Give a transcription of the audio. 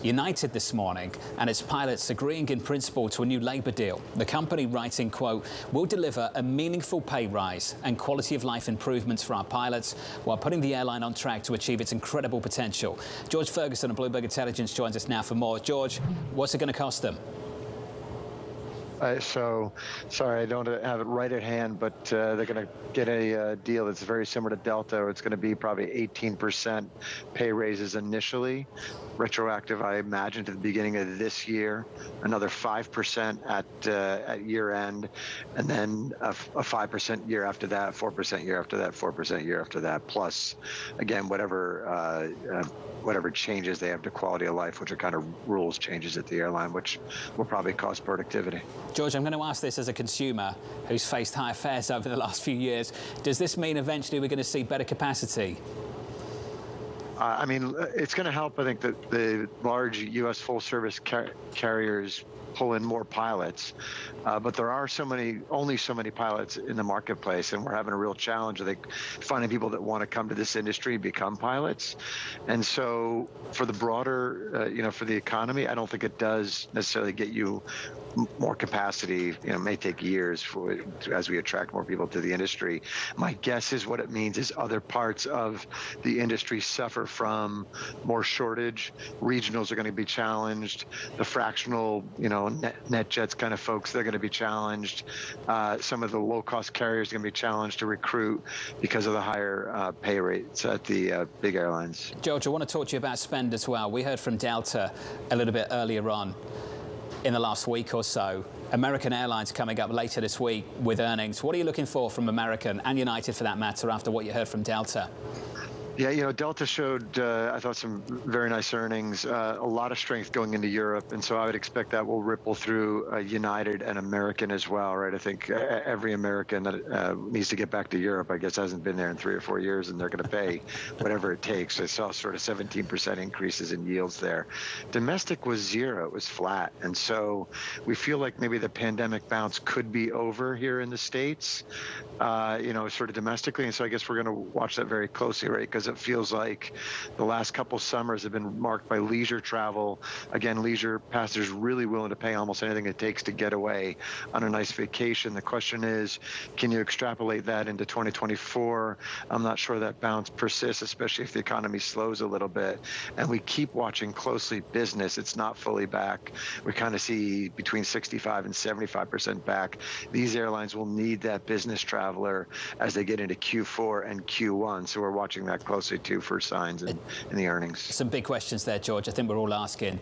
United this morning and its pilots agreeing in principle to a new labour deal. The company writing, quote, "will deliver a meaningful pay rise and quality of life improvements for our pilots while putting the airline on track to achieve its incredible potential." George Ferguson of Bloomberg Intelligence joins us now for more. George, what's it going to cost them? So, sorry, I don't have it right at hand, but they're going to get a deal that's very similar to Delta. It's going to be probably 18% pay raises initially, retroactive, I imagine, to the beginning of this year, another 5% at year end, and then a 5% year after that, 4% year after that, 4% year after that, plus, again, whatever changes they have to quality of life, which are kind of rules changes at the airline, which will probably cost productivity. George, I'm going to ask this as a consumer who's faced higher fares over the last few years. Does this mean eventually we're going to see better capacity? I mean, it's going to help, I think, that the large U.S. full-service carriers pull in more pilots, but there are only so many pilots in the marketplace, and we're having a real challenge, I think, finding people that want to come to this industry and become pilots. And so for the broader, for the economy, I don't think it does necessarily get you more capacity. It may take years as we attract more people to the industry. My guess is what it means is other parts of the industry suffer from more shortage. Regionals are going to be challenged. The fractional, net jets kind of folks, they're going to be challenged. Some of the low-cost carriers are going to be challenged to recruit because of the higher pay rates at the big airlines. George, I want to talk to you about spend as well. We heard from Delta a little bit earlier on in the last week or so. American Airlines coming up later this week with earnings. What are you looking for from American and United, for that matter, after what you heard from Delta? Yeah, Delta showed, I thought, some very nice earnings, a lot of strength going into Europe, and so I would expect that will ripple through United and American as well, right? I think every American that needs to get back to Europe, I guess, hasn't been there in 3 or 4 years, and they're going to pay whatever it takes. I saw sort of 17% increases in yields there. Domestic was zero, it was flat, and so we feel like maybe the pandemic bounce could be over here in the States, sort of domestically, and so I guess we're going to watch that very closely, right? Because it feels like the last couple summers have been marked by leisure travel. Again, leisure passengers really willing to pay almost anything it takes to get away on a nice vacation. The question is, can you extrapolate that into 2024? I'm not sure that bounce persists, especially if the economy slows a little bit. And we keep watching closely business. It's not fully back. We kind of see between 65 and 75% back. These airlines will need that business traveler as they get into Q4 and Q1. So we're watching that closely too for signs in the earnings. Some big questions there, George. I think we're all asking.